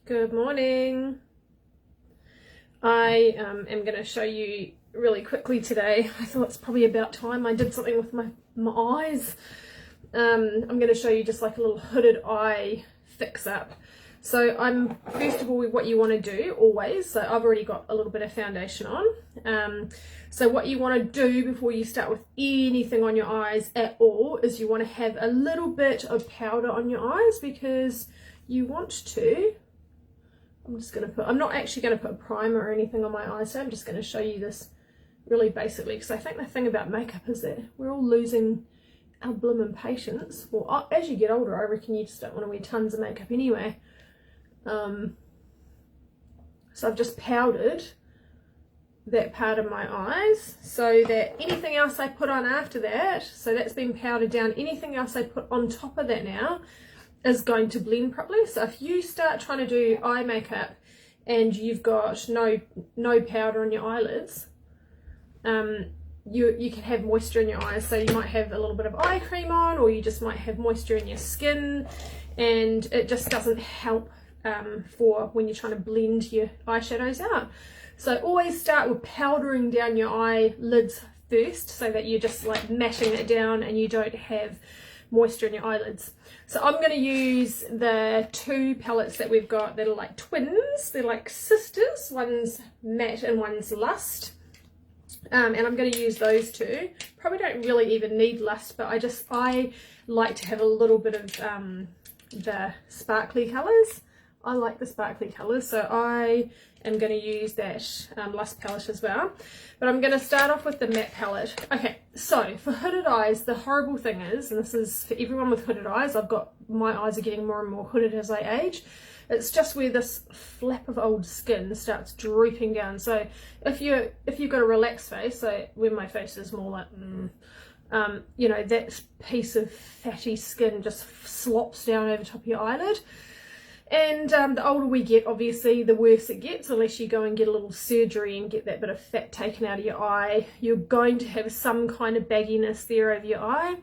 Good morning. I am going to show you really quickly today. I thought it's probably about time I did something with my eyes. I'm going to show you just like a little hooded eye fix up. So first of all, what you want to do always, so I've already got a little bit of foundation on. So what you want to do before you start with anything on your eyes at all is you want to have a little bit of powder on your eyes, because you want to, I'm not actually going to put a primer or anything on my eyes, so I'm just going to show you this really basically, because I think the thing about makeup is that we're all losing our blooming patience. Well, as you get older, I reckon you just don't want to wear tons of makeup anyway. So I've just powdered that part of my eyes so that anything else I put on after that, so that's been powdered down, anything else I put on top of that now is going to blend properly. So if you start trying to do eye makeup and you've got no powder on your eyelids, you can have moisture in your eyes. So you might have a little bit of eye cream on, or you just might have moisture in your skin, and it just doesn't help for when you're trying to blend your eyeshadows out. So always start with powdering down your eyelids first, so that you're just like mashing it down and you don't have moisture in your eyelids. So I'm going to use the two palettes that we've got that are like twins. They're like sisters. One's matte and one's lust. And I'm going to use those two. Probably don't really even need lust, but I like to have a little bit of the sparkly colours. I like the sparkly colours, so I am going to use that lust palette as well. But I'm going to start off with the matte palette. Okay, so for hooded eyes, the horrible thing is, and this is for everyone with hooded eyes, my eyes are getting more and more hooded as I age. It's just where this flap of old skin starts drooping down. So if you've got a relaxed face, so when my face is more like, you know, that piece of fatty skin just slops down over top of your eyelid. And the older we get, obviously, the worse it gets, unless you go and get a little surgery and get that bit of fat taken out of your eye. You're going to have some kind of bagginess there over your eye.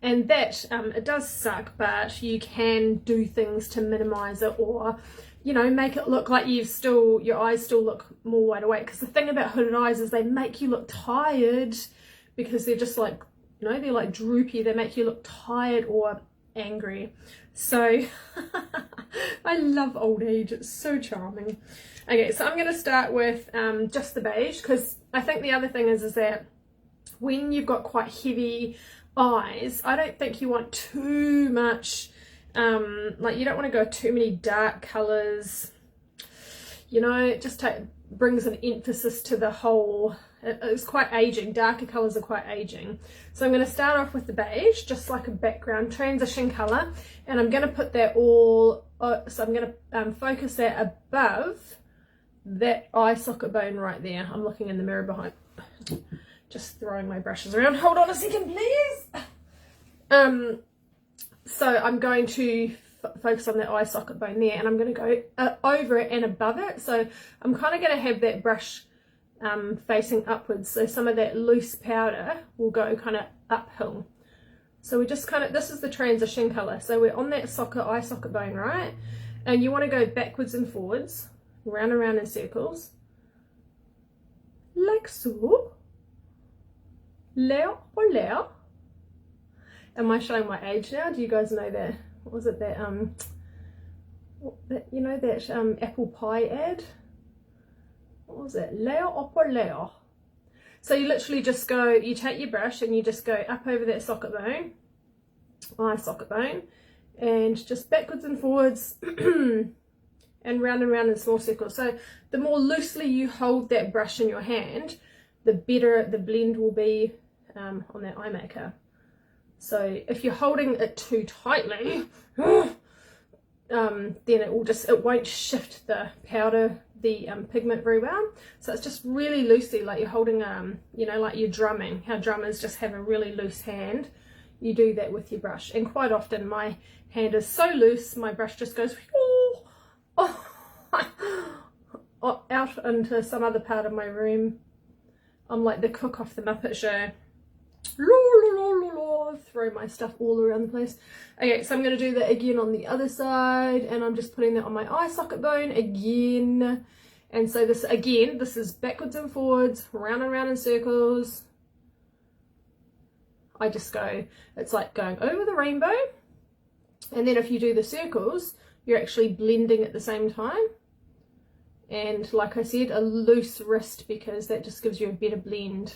And that, it does suck, but you can do things to minimise it, or, you know, make it look like your eyes still look more wide awake. Because the thing about hooded eyes is they make you look tired, because they're just like, you know, they're like droopy. They make you look tired or angry. So I love old age, it's so charming. Okay, so I'm going to start with just the beige, because I think the other thing is that when you've got quite heavy eyes, I don't think you want too much, like you don't want to go too many dark colours, you know. It just brings an emphasis to the whole. It's quite aging. Darker colours are quite aging. So I'm going to start off with the beige, just like a background transition colour, and I'm going to put that all, so I'm going to focus that above that eye socket bone right there. I'm looking in the mirror behind, just throwing my brushes around. Hold on a second, please. So I'm going to focus on that eye socket bone there, and I'm going to go over it and above it. So I'm kind of going to have that brush facing upwards, so some of that loose powder will go kind of uphill. So we just kind of, this is the transition colour, so we're on that eye socket bone, right? And you want to go backwards and forwards, round and round in circles, like so. Leo or Leo. Am I showing my age now? Do you guys know that? What was it, that you know, that apple pie ad? What was it? Leo or Leo. So you literally just go, you take your brush and you just go up over that socket bone, eye socket bone, and just backwards and forwards and round in small circles. So the more loosely you hold that brush in your hand, the better the blend will be on that eye makeup. So if you're holding it too tightly, then it won't shift the powder, the pigment very well. So it's just really loosely, like you're holding, you know, like you're drumming, how drummers just have a really loose hand. You do that with your brush, and quite often my hand is so loose, my brush just goes out into some other part of my room. I'm like the cook off the Muppet Show. throw my stuff all around the place. Okay, so I'm going to do that again on the other side, and I'm just putting that on my eye socket bone again. And so this, again, this is backwards and forwards, round and round in circles. I just go, it's like going over the rainbow. And then if you do the circles, you're actually blending at the same time. And like I said, a loose wrist, because that just gives you a better blend.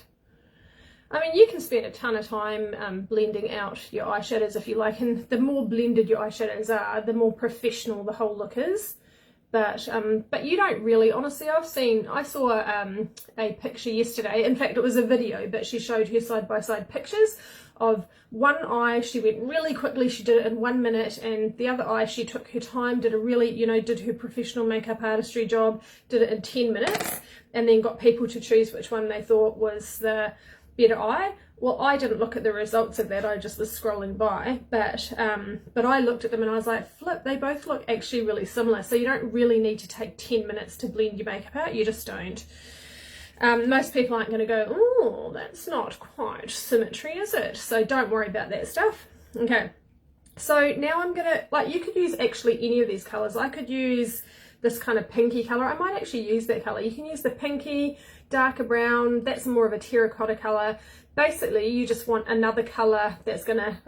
I mean, you can spend a ton of time blending out your eyeshadows if you like, and the more blended your eyeshadows are, the more professional the whole look is. But you don't really, honestly, I saw a picture yesterday, in fact it was a video, but she showed her side-by-side pictures of one eye. She went really quickly, she did it in 1 minute, and the other eye she took her time, did a really, you know, did her professional makeup artistry job, did it in 10 minutes, and then got people to choose which one they thought was the better eye. Well, I didn't look at the results of that, I just was scrolling by, but I looked at them and I was like, flip, they both look actually really similar. So you don't really need to take 10 minutes to blend your makeup out, you just don't. Most people aren't going to go, oh, that's not quite symmetry, is it? So don't worry about that stuff. Okay, so now I'm going to, like, you could use actually any of these colours. I could use this kind of pinky colour. I might actually use that colour. You can use the pinky, darker brown, that's more of a terracotta colour. Basically, you just want another colour that's gonna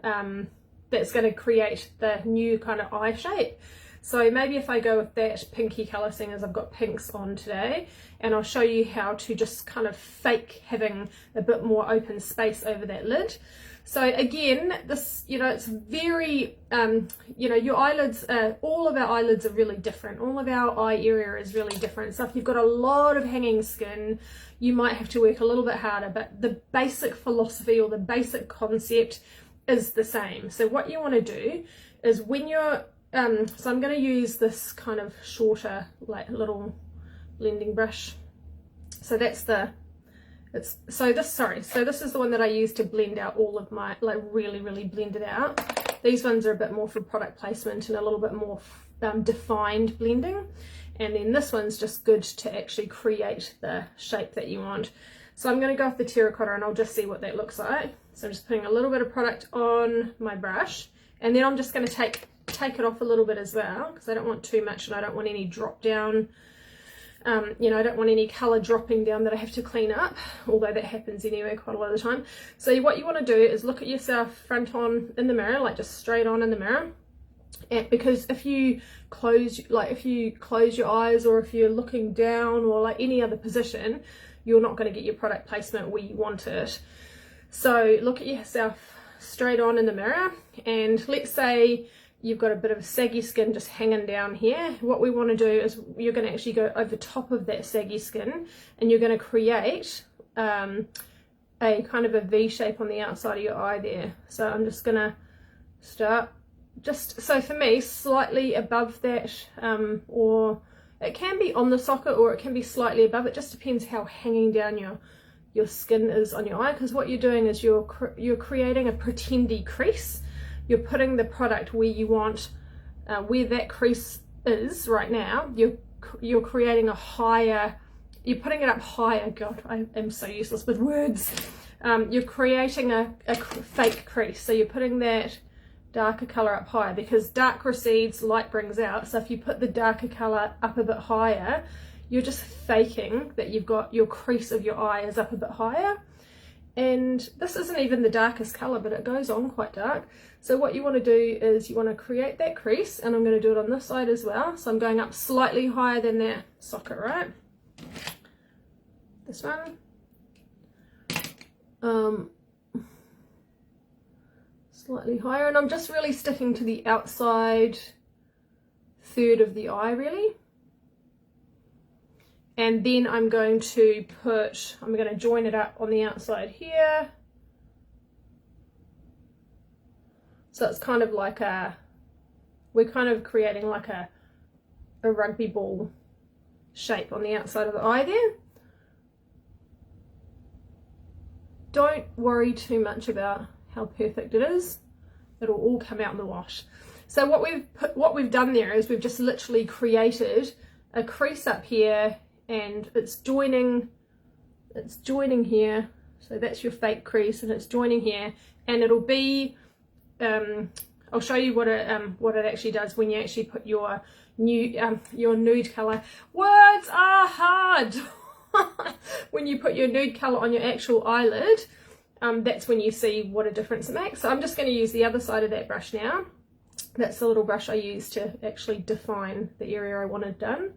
create the new kind of eye shape. So maybe if I go with that pinky colour, seeing as I've got pinks on today, and I'll show you how to just kind of fake having a bit more open space over that lid. So again, this, you know, it's very, you know, your eyelids, all of our eyelids are really different. All of our eye area is really different. So if you've got a lot of hanging skin, you might have to work a little bit harder, but the basic philosophy or the basic concept is the same. So what you want to do is when you're, so I'm going to use this kind of shorter, like little blending brush. So that's the, so this is the one that I use to blend out all of my, like really blend it out. These ones are a bit more for product placement and a little bit more defined blending. And then this one's just good to actually create the shape that you want. So I'm going to go with the terracotta and I'll just see what that looks like. So I'm just putting a little bit of product on my brush, and then I'm just going to take it off a little bit as well, because I don't want too much and I don't want any drop down. You know, I don't want any colour dropping down that I have to clean up, although that happens anyway quite a lot of the time. So what you want to do is look at yourself front on in the mirror, like just straight on in the mirror. And because if you close your eyes, or if you're looking down, or like any other position, you're not going to get your product placement where you want it. So look at yourself straight on in the mirror, and let's say you've got a bit of saggy skin just hanging down here. What we want to do is you're going to actually go over top of that saggy skin, and you're going to create a kind of a V shape on the outside of your eye there. So I'm just going to start, just so for me, slightly above that, or it can be on the socket or it can be slightly above. It just depends how hanging down your skin is on your eye, because what you're doing is you're creating a pretendy crease. You're putting the product where you want, where that crease is right now. You're creating a higher, you're putting it up higher. God, I am so useless with words. You're creating a fake crease. So you're putting that darker color up higher, because dark recedes, light brings out. So if you put the darker color up a bit higher, you're just faking that you've got your crease of your eye is up a bit higher. And this isn't even the darkest color, but it goes on quite dark. So what you want to do is you want to create that crease, and I'm going to do it on this side as well. So I'm going up slightly higher than that socket, right? This one. Slightly higher, and I'm just really sticking to the outside third of the eye really. And then I'm going to join it up on the outside here. So it's kind of like we're kind of creating like a rugby ball shape on the outside of the eye there. Don't worry too much about how perfect it is. It'll all come out in the wash. So what we've done there is we've just literally created a crease up here, and it's joining here. So that's your fake crease, and it's joining here, and it'll be I'll show you what it actually does when you actually put your nude color. Words are hard. When you put your nude color on your actual eyelid, that's when you see what a difference it makes. So I'm just going to use the other side of that brush now. That's the little brush I use to actually define the area I wanted done.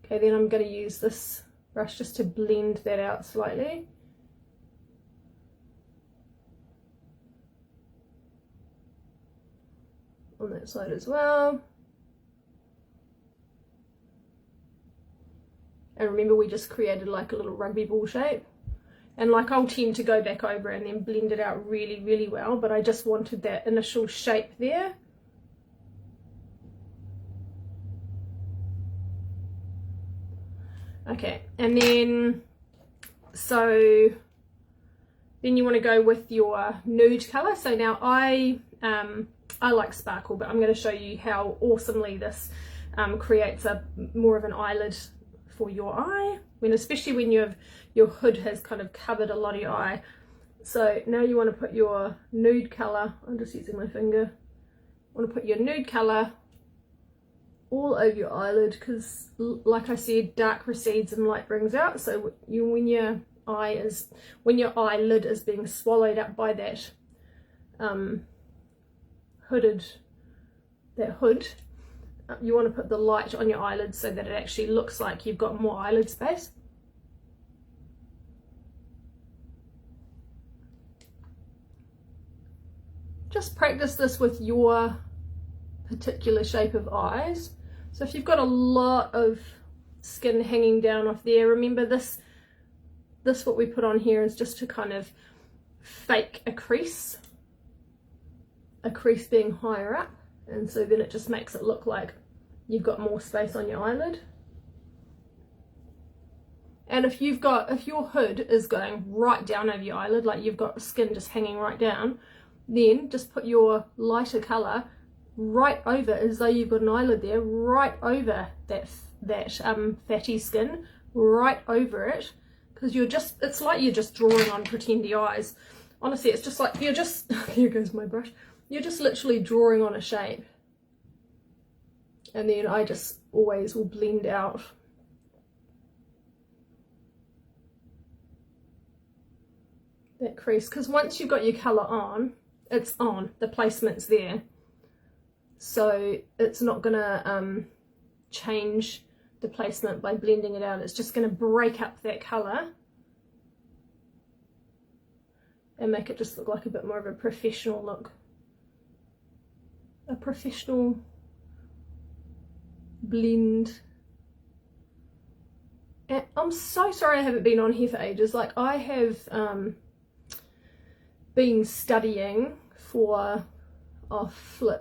Okay, then I'm going to use this brush just to blend that out slightly. On that side as well. And remember, we just created like a little rugby ball shape. And like, I'll tend to go back over and then blend it out really, really well, but I just wanted that initial shape there. Okay, and then, so then you want to go with your nude color. So now I like sparkle, but I'm going to show you how awesomely this creates a more of an eyelid for your eye, especially when your hood has kind of covered a lot of your eye. So now you want to put your nude color, I'm just using my finger, want to put your nude color all over your eyelid, because like I said, dark recedes and light brings out. So when your eyelid is being swallowed up by that hood, you want to put the light on your eyelids so that it actually looks like you've got more eyelid space. Just practice this with your particular shape of eyes. So if you've got a lot of skin hanging down off there, remember this what we put on here is just to kind of fake a crease being higher up, and so then it just makes it look like you've got more space on your eyelid. And if your hood is going right down over your eyelid, like you've got skin just hanging right down, then just put your lighter color right over, as though you've got an eyelid there, right over that fatty skin, right over it, because it's like you're just drawing on pretendy eyes. Honestly, it's just like here goes my brush, you're just literally drawing on a shape. And then I just always will blend out that crease, because once you've got your colour on, it's on, the placement's there. So it's not going to change the placement by blending it out. It's just going to break up that colour and make it just look like a bit more of a professional look. A professional blend. And I'm so sorry I haven't been on here for ages. Like, I have been studying for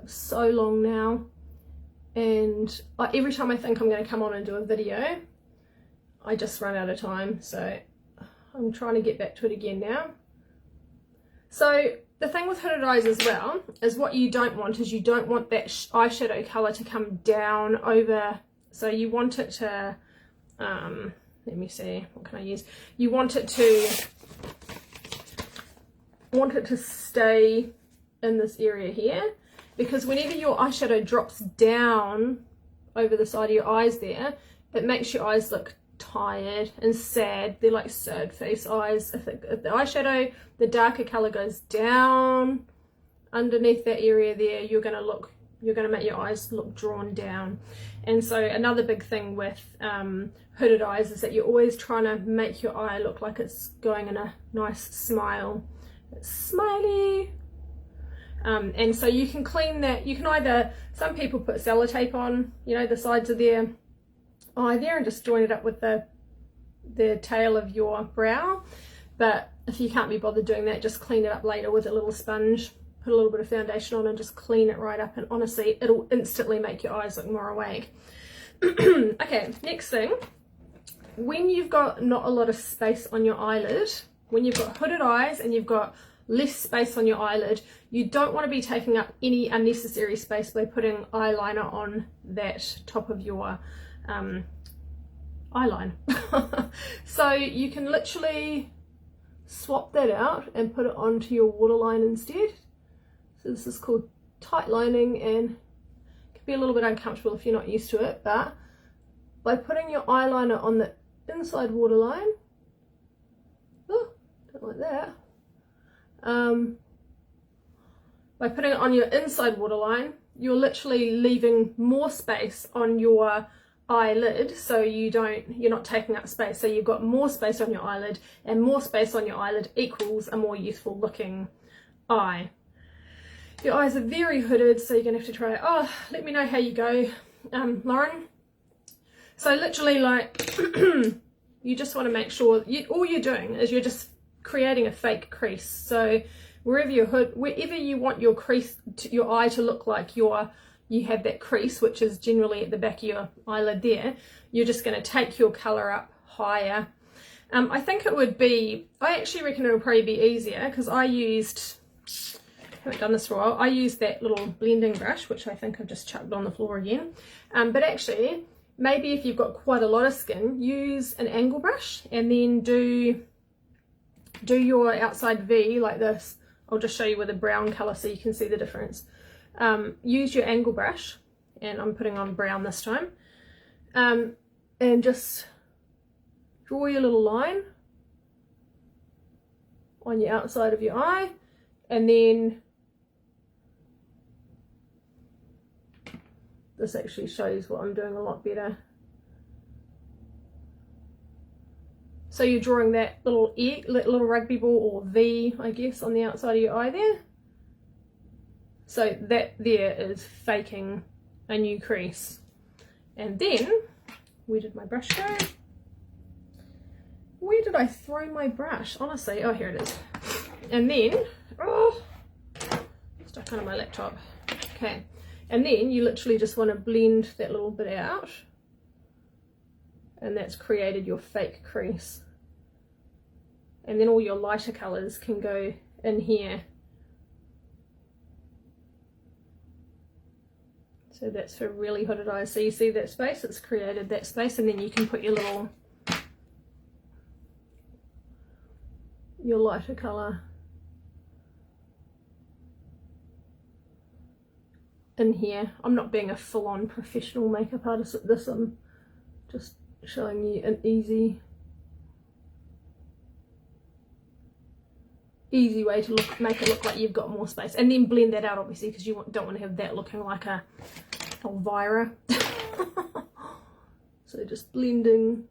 so long now, and every time I think I'm going to come on and do a video, I just run out of time. So I'm trying to get back to it again now. So the thing with hooded eyes as well is, what you don't want is, you don't want that eyeshadow colour to come down over. So you want it to, let me see, what can I use? You want it to stay in this area here, because whenever your eyeshadow drops down over the side of your eyes there, it makes your eyes look tired and sad. They're like sad face eyes. If the eyeshadow, the darker color, goes down underneath that area there, you're going to make your eyes look drawn down. And so another big thing with hooded eyes is that you're always trying to make your eye look like it's going in a nice smile. It's smiley. And so you can clean that. You can either, some people put sellotape on, the sides of their eye there, and just join it up with the tail of your brow. But if you can't be bothered doing that, just clean it up later with a little sponge, put a little bit of foundation on and just clean it right up, and honestly, it'll instantly make your eyes look more awake. Okay, next thing, when you've got not a lot of space on your eyelid, when you've got hooded eyes and you've got less space on your eyelid, you don't want to be taking up any unnecessary space by putting eyeliner on that top of your eyeline. So you can literally swap that out and put it onto your waterline instead. So So this is called tight lining, and it can be a little bit uncomfortable if you're not used to it, but by putting your eyeliner on the inside waterline, oh, don't like that. By putting it on your inside waterline, you're literally leaving more space on your eyelid, so you're not taking up space. So you've got more space on your eyelid, and more space on your eyelid equals a more youthful looking eye. Your eyes are very hooded, so you're gonna have to try it. Oh, let me know how you go, Lauren. So literally, like, you just want to make sure all you're doing is you're just creating a fake crease. So wherever you want your crease, your eye to look like you have that crease, which is generally at the back of your eyelid there, you're just going to take your colour up higher. I actually reckon it'll probably be easier, because I haven't done this for a while, I used that little blending brush, which I think I've just chucked on the floor again. But actually, maybe if you've got quite a lot of skin, use an angle brush and then do your outside V like this. I'll just show you with a brown colour so you can see the difference. Use your angle brush, and I'm putting on brown this time, and just draw your little line on your outside of your eye, and then this actually shows what I'm doing a lot better. So you're drawing that little rugby ball, or V, I guess, on the outside of your eye there. So that there is faking a new crease. And then, where did my brush go? Where did I throw my brush? Honestly, oh, here it is. And then, oh, stuck under my laptop. Okay. And then you literally just want to blend that little bit out. And that's created your fake crease. And then all your lighter colours can go in here. So that's for really hooded eyes. So you see that space? It's created that space, and then you can put your lighter colour in here. I'm not being a full-on professional makeup artist at this. I'm just showing you an easy way to make it look like you've got more space, and then blend that out, obviously, because you don't want to have that looking like a Elvira. So just blending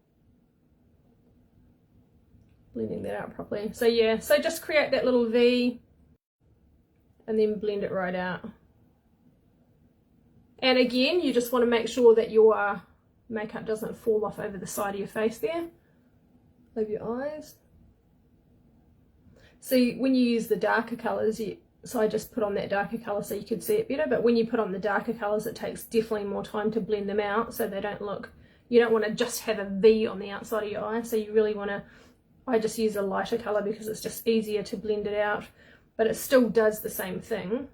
that out properly. So yeah, so just create that little V and then blend it right out. And again, you just want to make sure that your makeup doesn't fall off over the side of your face there, over your eyes. So when you use the darker colours, so I just put on that darker colour so you could see it better, but when you put on the darker colours, it takes definitely more time to blend them out, so they don't look, you don't want to just have a V on the outside of your eye, so you really want to, I just use a lighter colour because it's just easier to blend it out, but it still does the same thing,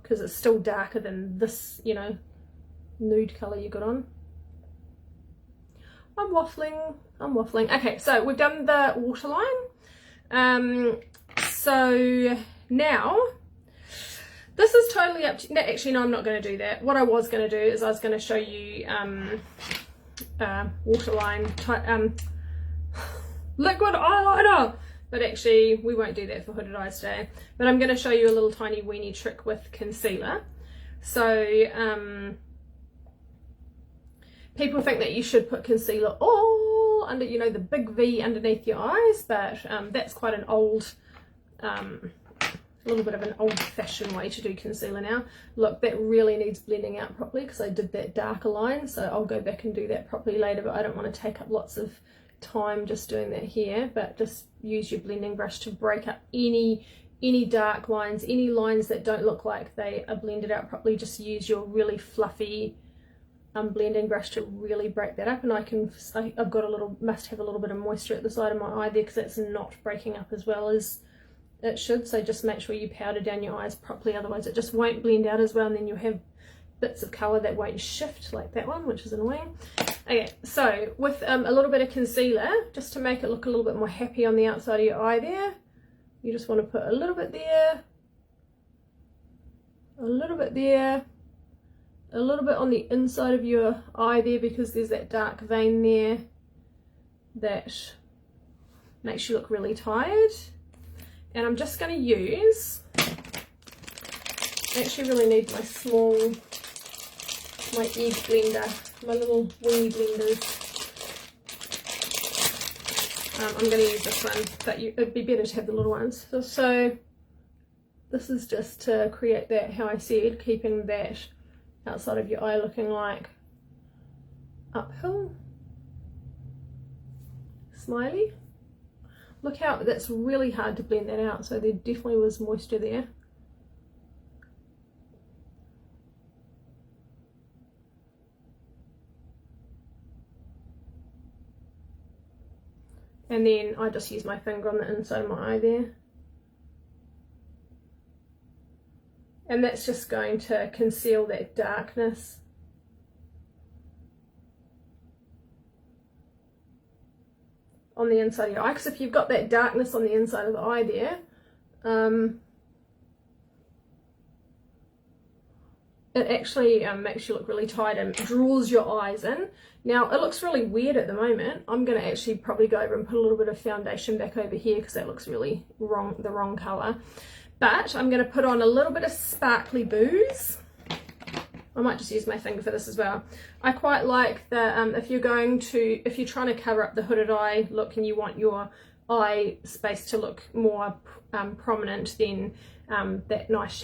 because it's still darker than this, you know, nude colour you got on. I'm waffling. Okay, so we've done the waterline. So now, this is totally up to, no, actually no, I'm not going to do that. What I was going to do is I was going to show you waterline liquid eyeliner, but actually we won't do that for hooded eyes today. But I'm going to show you a little tiny weenie trick with concealer. So people think that you should put concealer all under, you know, the big V underneath your eyes, but that's quite an old, a little bit of an old-fashioned way to do concealer now. Look, that really needs blending out properly because I did that darker line, so I'll go back and do that properly later, but I don't want to take up lots of time just doing that here. But just use your blending brush to break up any dark lines, any lines that don't look like they are blended out properly. Just use your really fluffy blending brush to really break that up. And I've got must have a little bit of moisture at the side of my eye there because it's not breaking up as well as it should. So just make sure you powder down your eyes properly, otherwise it just won't blend out as well, and then you'll have bits of colour that won't shift like that one, which is annoying. Okay, so with a little bit of concealer, just to make it look a little bit more happy on the outside of your eye there, You just want to put a little bit there, a little bit there, a little bit on the inside of your eye there, because there's that dark vein there that makes you look really tired. And I'm just going to use, I actually really need my egg blender, my little wee blenders. I'm going to use this one, but it'd be better to have the little ones. So this is just to create that, how I said, keeping that outside of your eye looking like uphill. Smiley. Look how that's really hard to blend that out, so there definitely was moisture there. And then I just use my finger on the inside of my eye there. And that's just going to conceal that darkness. On the inside of your eye, because if you've got that darkness on the inside of the eye there, it actually makes you look really tight and draws your eyes in. Now it looks really weird at the moment. I'm going to actually probably go over and put a little bit of foundation back over here because that looks really wrong, the wrong colour. But I'm going to put on a little bit of sparkly booze. I might just use my finger for this as well. I quite like the, if you're trying to cover up the hooded eye look and you want your eye space to look more prominent, then that nice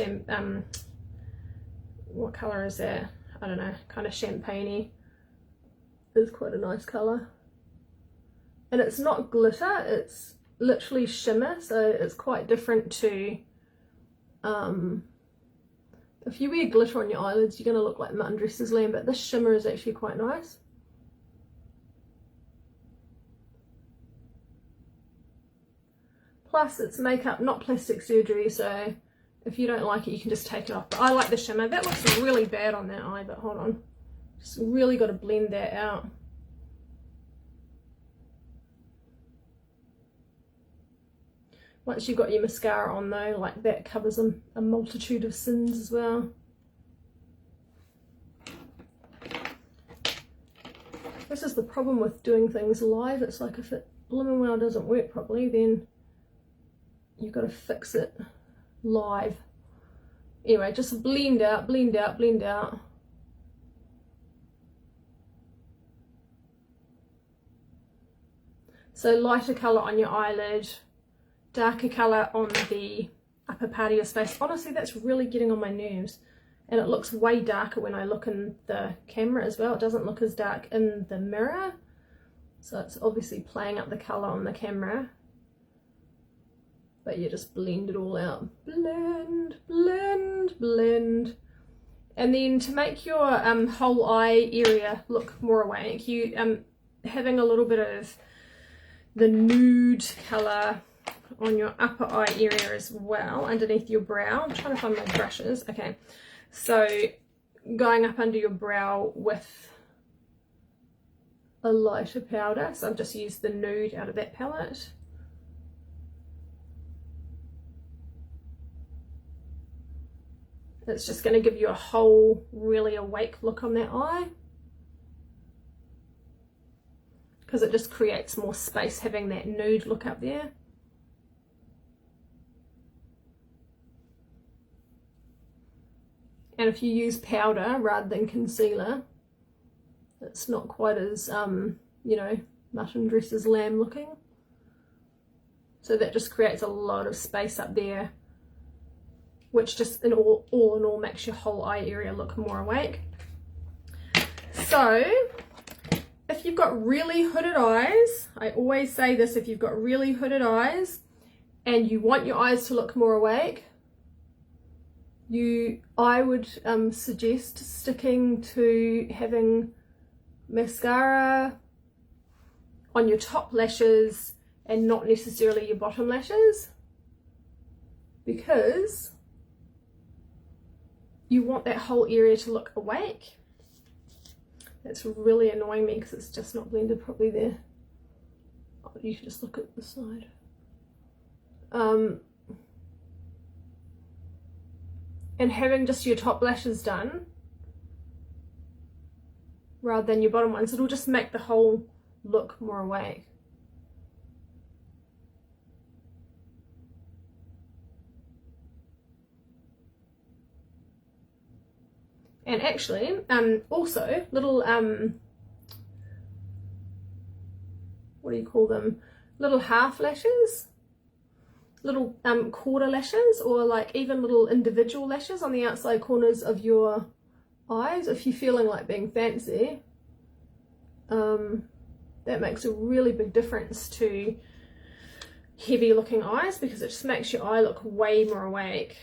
what colour is that? I don't know, kind of champagne-y is quite a nice colour. And it's not glitter, it's literally shimmer, so it's quite different to, if you wear glitter on your eyelids, you're going to look like mutton dresses lamb, but this shimmer is actually quite nice. Plus it's makeup, not plastic surgery, so if you don't like it, you can just take it off. But I like the shimmer. That looks really bad on that eye, but hold on. Just really got to blend that out. Once you've got your mascara on though, like that covers a multitude of sins as well. This is the problem with doing things live. It's like if it blooming well doesn't work properly, then you've got to fix it live. Anyway, just blend out, blend out, blend out. So lighter colour on your eyelid, darker colour on the upper part of your face. Honestly, that's really getting on my nerves. And it looks way darker when I look in the camera as well. It doesn't look as dark in the mirror. So it's obviously playing up the colour on the camera. But you just blend it all out. Blend, blend, blend. And then to make your whole eye area look more awake, you having a little bit of the nude colour on your upper eye area as well, underneath your brow. I'm trying to find my brushes. Okay, so going up under your brow with a lighter powder. So I've just used the nude out of that palette. It's just going to give you a whole really awake look on that eye, because it just creates more space having that nude look up there. And if you use powder rather than concealer, it's not quite as, you know, mutton dresses lamb looking. So that just creates a lot of space up there, which just all in all makes your whole eye area look more awake. So if you've got really hooded eyes, I always say this, if you've got really hooded eyes and you want your eyes to look more awake, I would suggest sticking to having mascara on your top lashes and not necessarily your bottom lashes, because you want that whole area to look awake. That's really annoying me because it's just not blended properly there. Oh, you can just look at the side. and having just your top lashes done rather than your bottom ones, it'll just make the whole look more awake. And actually, also little, what do you call them? Little half lashes, little quarter lashes, or like even little individual lashes on the outside corners of your eyes. If you're feeling like being fancy, that makes a really big difference to heavy looking eyes, because it just makes your eye look way more awake.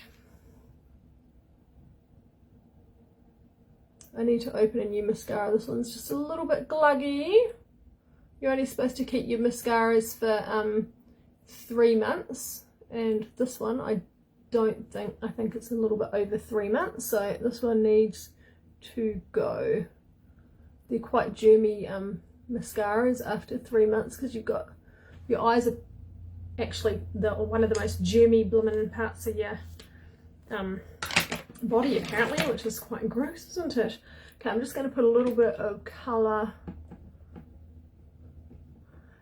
I need to open a new mascara. This one's just a little bit gluggy. You're only supposed to keep your mascaras for 3 months, and this one I think it's a little bit over 3 months, so this one needs to go. They're quite germy mascaras after 3 months, because you've got, your eyes are actually one of the most germy blooming parts of your body apparently, which is quite gross, isn't it? Okay, I'm just going to put a little bit of colour.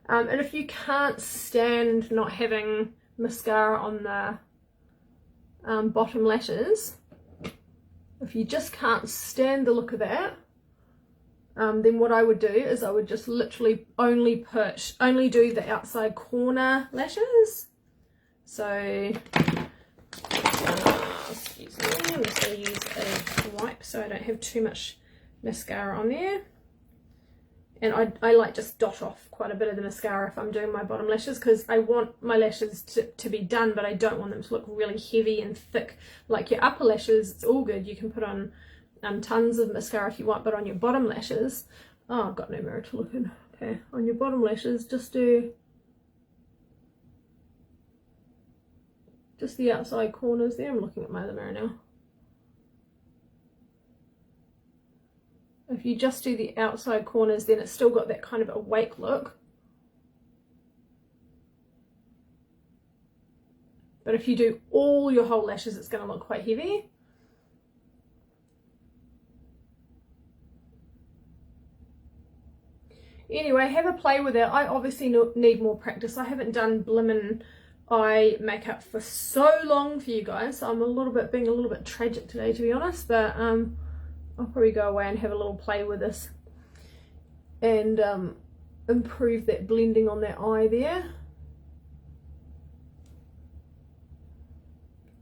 And if you can't stand not having mascara on the bottom lashes, if you just can't stand the look of that, then what I would do is I would just literally only do the outside corner lashes. So excuse me, I'm just going to use a wipe so I don't have too much mascara on there. And I like just dot off quite a bit of the mascara if I'm doing my bottom lashes, because I want my lashes to be done, but I don't want them to look really heavy and thick. Like your upper lashes, it's all good. You can put on tons of mascara if you want, but on your bottom lashes, oh, I've got no mirror to look in. Okay, on your bottom lashes, just do just the outside corners there. I'm looking at my other mirror now. If you just do the outside corners, then it's still got that kind of awake look. But if you do all your whole lashes, it's going to look quite heavy. Anyway, have a play with it. I obviously need more practice. I haven't done blimmin' eye makeup for so long for you guys, so I'm being a little bit tragic today, to be honest, but I'll probably go away and have a little play with this and improve that blending on that eye there.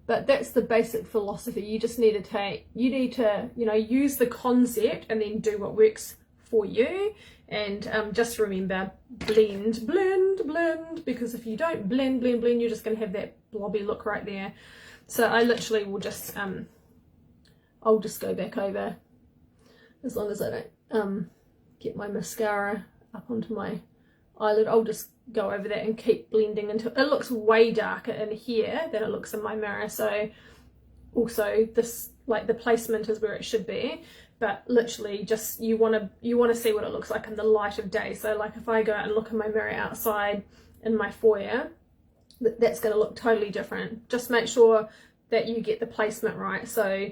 But that's the basic philosophy. You just need to you know, use the concept and then do what works for you. And just remember, blend, blend, blend, because if you don't blend, blend, blend, you're just going to have that blobby look right there. So I literally will just I'll just go back over, as long as I don't get my mascara up onto my eyelid. I'll just go over that and keep blending until it looks way darker in here than it looks in my mirror. So also this, like, the placement is where it should be, but literally just you want to see what it looks like in the light of day. So like if I go out and look in my mirror outside in my foyer, that's going to look totally different. Just make sure that you get the placement right. So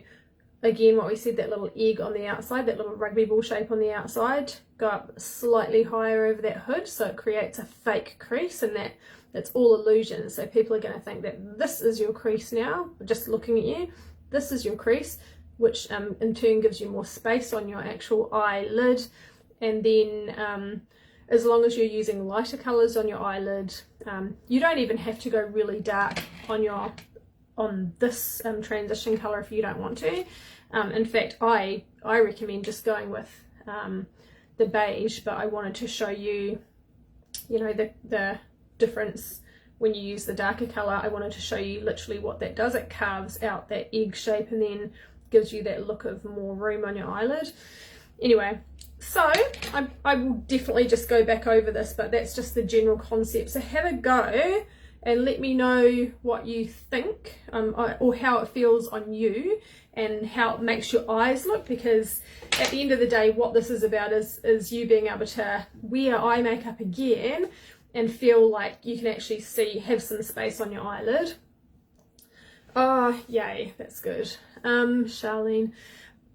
again, what we said, that little egg on the outside, that little rugby ball shape on the outside, go up slightly higher over that hood so it creates a fake crease, and that's all illusion. So people are going to think that this is your crease now, just looking at you. This is your crease, which in turn gives you more space on your actual eyelid. And then as long as you're using lighter colours on your eyelid, you don't even have to go really dark on this transition colour if you don't want to. In fact, I recommend just going with the beige, but I wanted to show you, you know, the difference when you use the darker colour. I wanted to show you literally what that does. It carves out that egg shape and then gives you that look of more room on your eyelid. Anyway, so I will definitely just go back over this, but that's just the general concept. So have a go and let me know what you think, or how it feels on you and how it makes your eyes look, because at the end of the day, what this is about is you being able to wear eye makeup again and feel like you can actually have some space on your eyelid. Oh, yay, that's good. Charlene.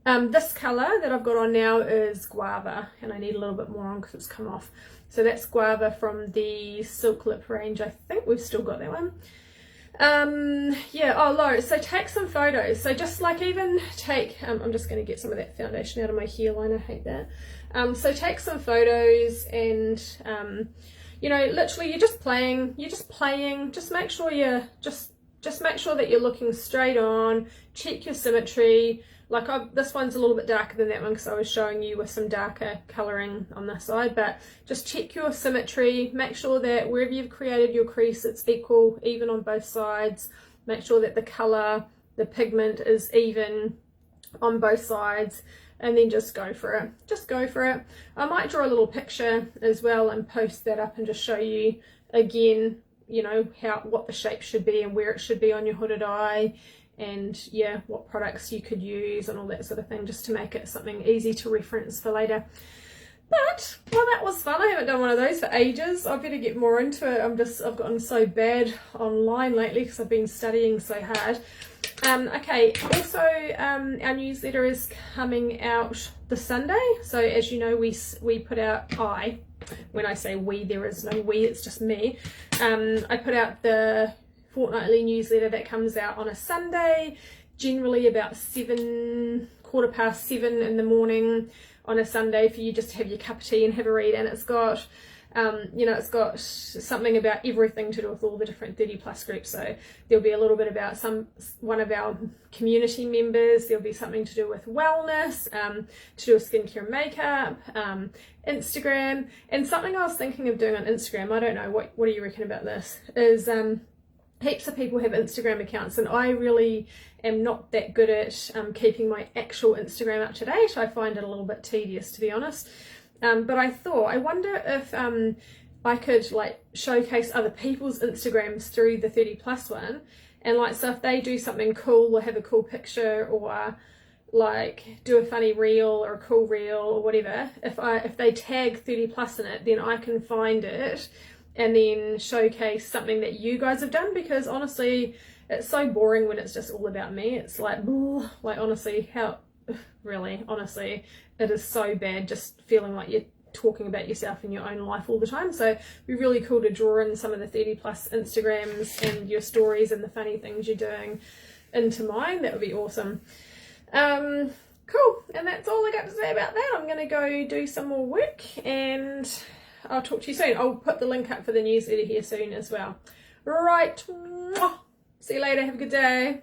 This colour that I've got on now is Guava, and I need a little bit more on because it's come off. So that's Guava from the Silk Lip range. I think we've still got that one. Yeah, oh, Laura, so take some photos. So just like even take, I'm just going to get some of that foundation out of my hairline. I hate that. So take some photos and, you know, literally you're just playing, just make sure just make sure that you're looking straight on, check your symmetry. Like this one's a little bit darker than that one because I was showing you with some darker colouring on this side, but just check your symmetry, make sure that wherever you've created your crease it's equal, even on both sides. Make sure that the colour, the pigment is even on both sides, and then just go for it. Just go for it. I might draw a little picture as well and post that up and just show you again, you know, what the shape should be and where it should be on your hooded eye. And yeah, what products you could use and all that sort of thing, just to make it something easy to reference for later. But, well, that was fun. I haven't done one of those for ages. I better get more into it. I've gotten so bad online lately because I've been studying so hard. Okay, also our newsletter is coming out this Sunday. So as you know, we put out, when I say we, there is no we, it's just me. I put out the fortnightly newsletter that comes out on a Sunday, generally about 7:15 in the morning on a Sunday, for you just to have your cup of tea and have a read. And it's got you know, it's got something about everything to do with all the different 30 plus groups. So there'll be a little bit about one of our community members, there'll be something to do with wellness, to do with skincare and makeup, Instagram, and something I was thinking of doing on Instagram, I don't know, what do you reckon about this, is heaps of people have Instagram accounts, and I really am not that good at keeping my actual Instagram up to date. I find it a little bit tedious, to be honest. But I thought, I wonder if I could like showcase other people's Instagrams through the 30 plus one, and like, so if they do something cool or have a cool picture or like do a funny reel or a cool reel or whatever, if they tag 30 plus in it, then I can find it and then showcase something that you guys have done, because honestly it's so boring when it's just all about me. It's like honestly, honestly it is so bad just feeling like you're talking about yourself in your own life all the time. So it'd be really cool to draw in some of the 30 plus Instagrams and your stories and the funny things you're doing into mine. That would be awesome. Cool, and that's all I got to say about that. I'm gonna go do some more work and I'll talk to you soon. I'll put the link up for the newsletter here soon as well. Right, see you later, have a good day.